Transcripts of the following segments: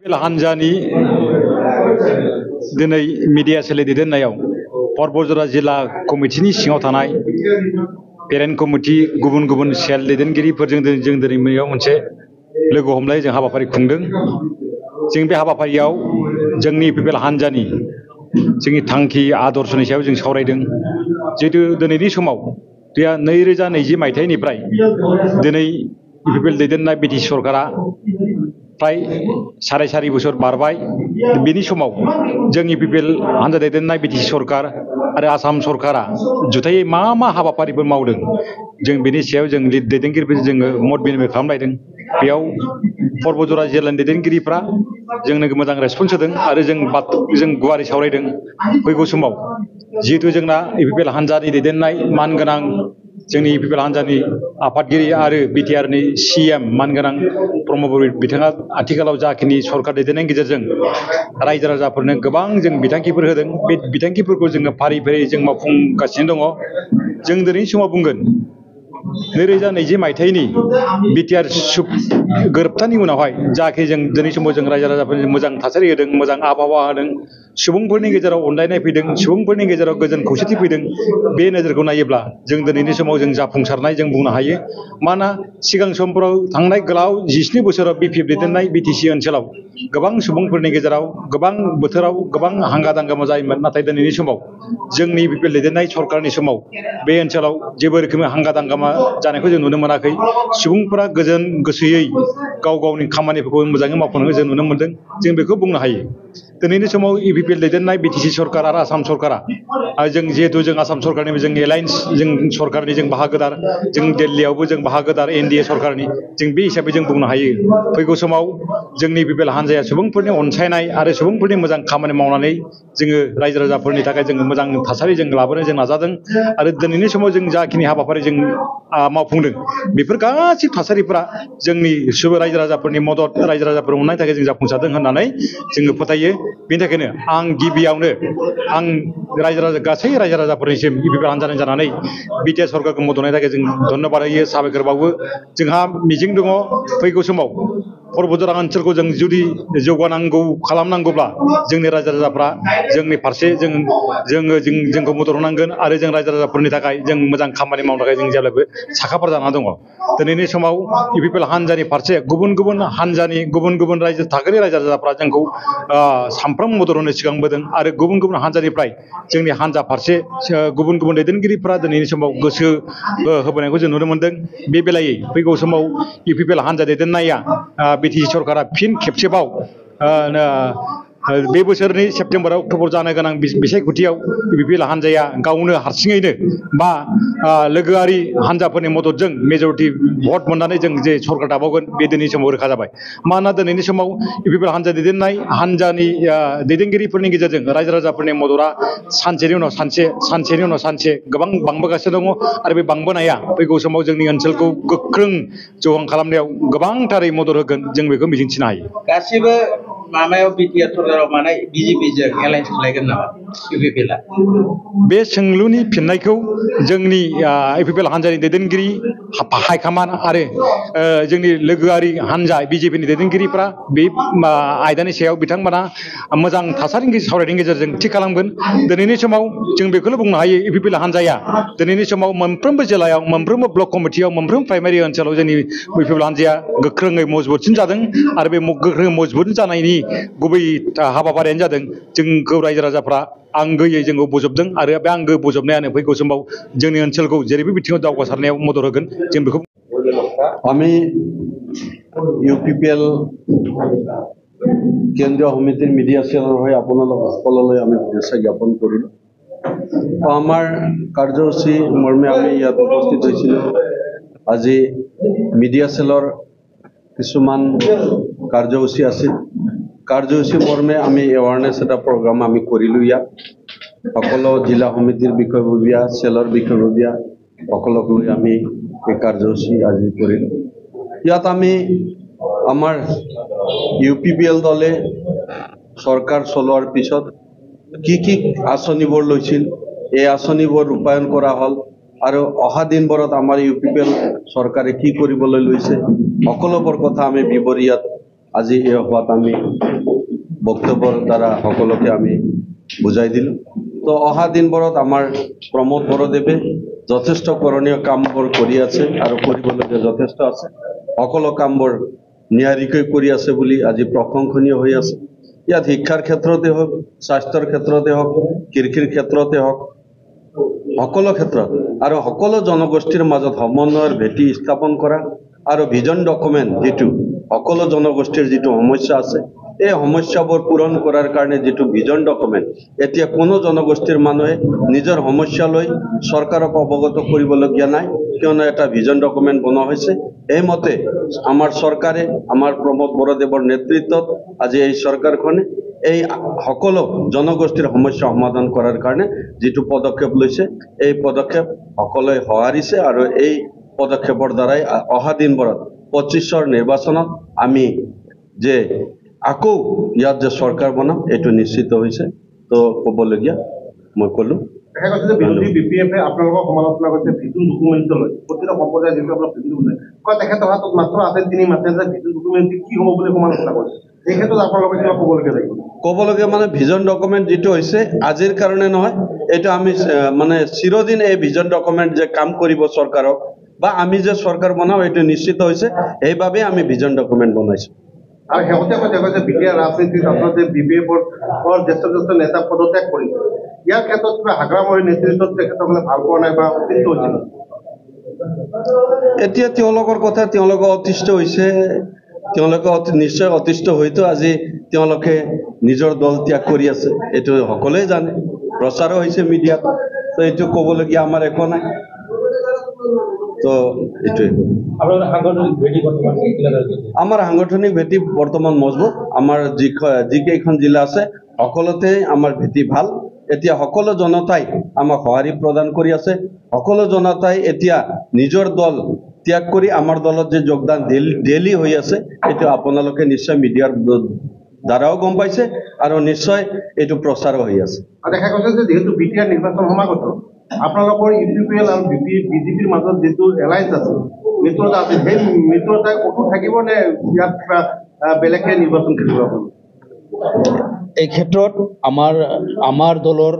हानजानि दिनै media cell दैदेननायाव परबजरा जिल्ला कमिटिनि सिङाव थानाय पेरेन्ट कमिटि गुबुन गुबुन सेल दैदेनगिरिफोरजों जों दिनै मोनसे लोगो हमलाय जों हाबाफारि खुंदों। जों बे हाबाफारियाव जोंनि इउपिपिएल हानजानि जोंनि थांखि आदर्शनि सायाव जों सावरायदों। जिहेतु दिनैनि समाव 2020 मायथाइनिफ्राय दिनै इउपिपिएल दैदेननाय बिटिसि सरकारा प्राय साराय बोसोर बारबाय। बेनि समाव जों इउपिपिएल हानजा दैदेननाय बिटिसि सरकार आरो आसाम सरकारा जुथायै मा हाबाफारिफोर मावदों जों बेनि सायाव जों दैदेनगिरिफोरजों जोङो मत बिनिमय खालामलायदों। बेयाव परबजरा जिल्लानि दैदेनगिरिफ्रा जोंनो मोजां रेसपन्स होदों आरो जों गुवारै सावरायदों। फैगौ समाव जिहेतु जोंना इउपिपिएल हानजानि दैदेननाय मानगोनां जोंनि इउपिपिएल हानजानि आफादगिरि आरो बिटिआरनि सिएम मानगोनां प्रमद बर' बिथाङा आथिखालाव जाखिनि सरकार दैदेननायनि गेजेरजों रायजो राजाफोरनो गोबां जों बिथांखिफोर होदों। बे बिथांखिफोरखौ जोङो फारि फारि जों मावफुंगासिनो दङ। जों दिनैनि समाव बुंगोन 2020 मायथाइनि बिटिआर गोरोबथानि उनावहाय जाखिनि जों दिनै समाव जों रायजो राजाफोरनो मोजां थासारि होदों, मोजां आबहावा होदों, सुबुंफोरनि गेजेराव अनलायनाय फैदों, सुबुंफोरनि गेजेराव गोजोन खौसेथि फैदों। बे नोजोरखौ नायोब्ला जों दिनैनि समाव जों जाफुंसारनाय जों बुंनो हायो। मानोना सिगां समफोराव थांनाय गोलाव 17 बोसोराव बिपिएफ दैदेननाय बिटिसि ओनसोलाव गोबां सुबुंफोरनि गेजेराव गोबां बोथोराव गोबां हांगा दांगा जायोमोन। नाथाय दिनैनि समाव जोंनि इउपिपिएल दैदेननाय सरकारनि समाव बे ओनसोलाव जेबो रोखोमनि हांगा दांगा जानायखौ जों नुनो मोनाखै। सुबुंफोरा गोजोन गोसोयै गाव गावनि खामानिफोरखौ मोजाङै मावफुंनायखौ जों नुनो मोनदों। जों बेखौ बुंनो हायो। दिनैनि समाव इउपिपिएल दैदेननाय बिटिसि सरकार आरो आसाम सरकारा जों जिहेतु जों आसाम सरकारनिबो जों एलायन्स जों सरकारनि जों बाहागोदार, जों दिल्लीयावबो जों बाहागोदार एनडिए सरकारनि। जों बे हिसाबै जों बुंनो हायो फैगौ समाव जोंनि इउपिपिएल हानजाया सुबुंफोरनि अनसायनाय आरो सुबुंफोरनि मोजां खामानि मावनानै जोङो रायजो राजाफोरनि थाखाय जोङो मोजां थासारि जों लाबोनो जों नाजादों। आरो दिनैनि समाव जों जाखिनि हाबाफारि जों मावफुंदों बेफोर गासैबो थासारिफोरा जोंनि रायजो राजाफोरनि मदद, रायजो राजाफोर अननायनि थाखाय जों जाफुंसारदों होननानै जोङो फोथायो। बेनि थाखायनो आं गिबियावनो गासै रायजो राजाफोरनिसिम इउपिपिएल हानजानि जानानै बिटिआर सरकारखौ मदद होनायनि थाखाय जों धन्यबाद होयो, साबायखर बावो। जोंहा मिजिं दङ फैगौ समाव परबजरा ओनसोलखौ जों जुदि जौगानांगौ खालामनांगौब्ला जोंनि रायजो राजाफ्रा जोंनि फारसे जोंखौ मदद होनांगोन आरो जों रायजो राजाफोरनि थाखाय जों मोजां खामानि मावनो थाखाय जों जेब्लाबो साखाफारा जाना दङ। दिनैनि समाव इउपिपिएल हानजानि फारसे गुबुन गुबुन हानजानि गुबुन गुबुन थाखोनि रायजो राजाफ्रा जोंखौ सानफ्रोमबो मदद होनो सिगांबोदों आरो गुबुन गुबुन हानजानिफ्राय जोंनि हानजा फारसे गुबुन गुबुन दैदेनगिरिफ्रा दिनैनि समाव गोसो होबोनायखौ जों नुनो मोनदों। बे बेलायै फैगौ समाव इउपिपिएल हानजा दैदेननाया बिटिसि सरकारा फिन खेबसेबाव बे बोसोरनि सेप्तेम्बर अक्ट'बर जानो गोनां बिसायख'थियाव इउपिपिएल हानजाया गावनो हारसिङैनो बा लोगोआरि हानजाफोरनि मददजों मेजरिटि भट मोननानै जों जे सरकार दाबावगोन बे दिनैनि समाव रोखा जाबाय। मानोना दिनैनि समाव इउपिपिएल हानजा दैदेननाय हानजानि दैदेनगिरिफोरनि गेजेरजों रायजो राजाफोरनि मददआ सानसेनि उनाव सानसे गोबां बांबोगासिनो दङ। आरो बे बांबोनाया फैगौ समाव जोंनि ओनसोलखौ गोख्रों जौगां खालामनायाव गोबांथारै मदद होगोन जों बेखौ मिजिंथिनो हायो। गासिबो माबायाव बिटिआर सरकाराव माने बिजेपिजों एलायन्स खालायगोन नामा इउपिपिएलआ? बे सोंलुनि फिननायखौ जोंनि इउपिपिएल हानजानि दैदेनगिरि हाइकमान्ड आरो जोंनि लोगोआरि हानजा बिजेपिनि दैदेनगिरिफ्रा बे आयदानि सायाव बिथांमोना मोजां थासारिनि सावरायनायनि गेजेरजों थि खालामगोन। दिनैनि समाव जों बेखौल' बुंनो हायो इउपिपिएल हानजाया दिनैनि समाव मोनफ्रोमबो जिल्लायाव, मोनफ्रोमबो ब्लक कमिटियाव, मोनफ्रोमबो प्राइमारि ओनसोलाव जोंनि इउपिपिएल हानजाया गोख्रोङै मजबुतसिन जादों। आरो बे गोख्रों मजबुत जानायनि गुबै हाबाफारियानो जादों जोंखौ रायजो राजाफ्रा आंगोयै जोंखौ बोजबदों आरो बे आंगो बोजबनायानो फैगौ समाव जोंनि ओनसोलखौ जेरैबो बिथिङाव दावगासारनायाव मदद होगोन। जों बेखौ আমি ইউপিপিএল কেন্দ্ৰীয় সমিতিৰ মিডিয়া সেলৰ হৈ আপোনালোক সকললৈ আমি শুভেচ্ছা জ্ঞাপন কৰিলোঁ। আমাৰ কাৰ্যসূচী মৰ্মে আমি ইয়াত উপস্থিত হৈছিলোঁ। আজি মিডিয়া সেলৰ কিছুমান কাৰ্যসূচী আছিল। কাৰ্যসূচী মৰ্মে আমি এৱাৰনেছ এটা প্ৰগ্ৰাম আমি কৰিলোঁ। ইয়াত সকলো জিলা সমিতিৰ বিষয়ববীয়া, সেলৰ বিষয়ববীয়া সকলক লৈ আমি এই কাৰ্যসূচী আজি কৰিলোঁ। ইয়াত আমি আমাৰ ইউপিপিএল দলে চৰকাৰ চলোৱাৰ পিছত কি আঁচনিবোৰ লৈছিল, এই আঁচনিবোৰ ৰূপায়ণ কৰা হ'ল আৰু অহা দিনবোৰত আমাৰ ইউপিপিএল চৰকাৰে কি কৰিবলৈ লৈছে সকলোবোৰ কথা আমি বিৱৰি ইয়াত আজি এই সভাত আমি বক্তব্যৰ দ্বাৰা সকলোকে আমি বুজাই দিলোঁ। তো অহা দিনবোৰত আমাৰ প্ৰমোদ বৰদেৱে যথেষ্ট কৰণীয় কামবোৰ কৰি আছে আৰু কৰিবলগীয়া যথেষ্ট আছে। সকলো কামবোৰ নিয়াৰিকৈ কৰি আছে বুলি আজি প্ৰশংসনীয় হৈ আছে। ইয়াত শিক্ষাৰ ক্ষেত্ৰতে হওক, স্বাস্থ্যৰ ক্ষেত্ৰতে হওক, কৃষিৰ ক্ষেত্ৰতে হওক, সকলো ক্ষেত্ৰত আৰু সকলো জনগোষ্ঠীৰ মাজত সমন্বয়ৰ ভেটি স্থাপন কৰা আৰু ভিজন ডকুমেণ্ট যিটো সকলো জনগোষ্ঠীৰ যিটো সমস্যা আছে এই সমস্যাবোৰ পূৰণ কৰাৰ কাৰণে যিটো ভিজন ডকুমেণ্ট, এতিয়া কোনো জনগোষ্ঠীৰ মানুহে নিজৰ সমস্যা লৈ চৰকাৰক অৱগত কৰিবলগীয়া নাই, কিয়নো এটা ভিজন ডকুমেণ্ট বনোৱা হৈছে। এইমতে আমাৰ চৰকাৰে, আমাৰ প্ৰমোদ বৰদেৱৰ নেতৃত্বত আজি এই চৰকাৰখনে এই সকলো জনগোষ্ঠীৰ সমস্যা সমাধান কৰাৰ কাৰণে যিটো পদক্ষেপ লৈছে, এই পদক্ষেপ সকলোৱে সঁহাৰিছে আৰু এই পদক্ষেপৰ দ্বাৰাই অহা দিনবোৰত 25ৰ নিৰ্বাচনত আমি যে আকৌ ইয়াত যে চৰকাৰ বনাম এইটো নিশ্চিত হৈছে। তো ক'বলগীয়া মই ক'লোঁ। দেখা গৈছে যে বিৰোধী BPF আপোনালোকক সমালোচনা কৰিছে ভিজন ডকুমেণ্ট লৈ, প্ৰতিটো সম্প্ৰদায়ৰ যিটো আপোনাৰ ভিজন ডকুমেণ্ট কয়, তেখেতৰ হাতত মাত্ৰ আছে, তিনি মাত্ৰে যে ভিজন ডকুমেণ্ট কি হ'ব বুলি সমালোচনা কৰিছে। এই ক্ষেত্ৰত আপোনালোকে কিবা ক'বলগীয়া লাগিব? ক'বলগীয়া মানে ভিজন ডকুমেণ্ট যিটো হৈছে আজিৰ কাৰণে নহয়, এইটো আমি মানে চিৰদিন এই ভিজন ডকুমেণ্ট যে কাম কৰিব চৰকাৰক বা আমি যে চৰকাৰ বনাওঁ এইটো নিশ্চিত হৈছে, সেইবাবে আমি ভিজন ডকুমেণ্ট বনাইছোঁ। আৰু শেহতীয়াকৈ দেখা গৈছে বিটিআৰ ৰাজনীতিত আচলতে BPFৰ জ্যেষ্ঠ নেতা পদত্যাগ কৰিছে। ইয়াৰ ক্ষেত্ৰত কিবা হাগ্ৰামৰীৰ নেতৃত্বত তেখেতসকলে ভাল পোৱা নাই বা অতিষ্ঠ হৈছিল? এতিয়া তেওঁলোকৰ কথা, তেওঁলোকে অতিষ্ঠ হৈছে, তেওঁলোকে নিশ্চয় অতিষ্ঠ হয়তো আজি তেওঁলোকে নিজৰ দল ত্যাগ কৰি আছে, এইটো সকলোৱে জানে, প্ৰচাৰো হৈছে মিডিয়াত। তো এইটো ক'বলগীয়া আমাৰ একো নাই। তো এইটোৱে আমাৰ সাংগঠনিক ভেটি বৰ্তমান মজবুত। আমাৰ যিকেইখন জিলা আছে সকলোতে আমাৰ ভেটি ভাল। এতিয়া সকলো জনতাই আমাক সঁহাৰি প্ৰদান কৰি আছে। সকলো জনতাই এতিয়া নিজৰ দল ত্যাগ কৰি আমাৰ দলত যে যোগদান ডেইলি হৈ আছে, এইটো আপোনালোকে নিশ্চয় মিডিয়াৰ দ্বাৰাও গম পাইছে আৰু নিশ্চয় এইটো প্ৰচাৰো হৈ আছে। দেখা গৈছে যে যিহেতু বিটিআৰ নিৰ্বাচন সমাগত, আপোনালোকৰ UPPL আৰু BJPৰ মাজত যিটো এলায়েন্স আছে, মিত্ৰতা আছে, সেই মিত্ৰতা কঠোৰ থাকিব নে ইয়াত কিবা বেলেগকৈ নিৰ্বাচন কৰিব আপোনালোকে? এই ক্ষেত্ৰত আমাৰ দলৰ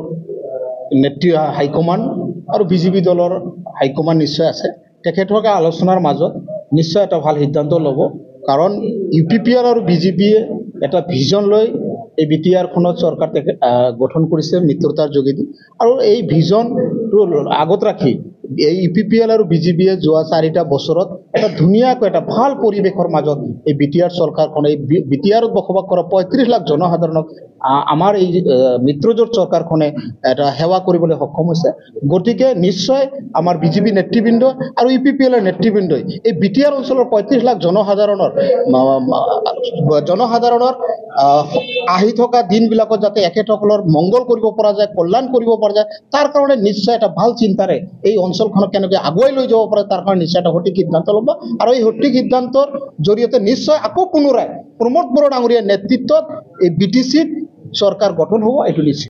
নেতৃ হাইকমাণ্ড আৰু BJP দলৰ হাইকমাণ্ড নিশ্চয় আছে। তেখেতলোকে আলোচনাৰ মাজত নিশ্চয় এটা ভাল সিদ্ধান্ত ল'ব, কাৰণ UPPL আৰু BJPয়ে এটা ভিজন লৈ এই বিটিআৰখনত চৰকাৰ গঠন কৰিছে মিত্ৰতাৰ যোগেদি, আৰু এই ভিজনটো আগত ৰাখি এই UPPL আৰু BJPয়ে যোৱা 4টা বছৰত এটা ধুনীয়াকৈ এটা ভাল পৰিৱেশৰ মাজত এই বিটিআৰ চৰকাৰখন, এই বিটিআৰত বসবাস কৰা 35 লাখ জনসাধাৰণক আমাৰ এই মিত্ৰজোঁট চৰকাৰখনে এটা সেৱা কৰিবলৈ সক্ষম হৈছে। গতিকে নিশ্চয় আমাৰ BJP নেতৃবৃন্দ আৰু UPPLৰ নেতৃবৃন্দই এই বিটিআৰ অঞ্চলৰ 35 লাখ জনসাধাৰণৰ আহি থকা দিনবিলাকত যাতে এখেতসকলৰ মংগল কৰিব পৰা যায়, কল্যাণ কৰিব পৰা যায়, তাৰ কাৰণে নিশ্চয় এটা ভাল চিন্তাৰে এই অঞ্চলখনক কেনেকৈ আগুৱাই লৈ যাব পাৰে তাৰ কাৰণে নিশ্চয় এটা সঠিক সিদ্ধান্ত ল'ব। আৰু এই সঠিক সিদ্ধান্তৰ জৰিয়তে নিশ্চয় আকৌ পুনৰাই প্ৰমোদ বড়ো ডাঙৰীয়াৰ নেতৃত্বত এই BTCত চৰকাৰ গঠন হ'ব, এইটো নিশ্চিত।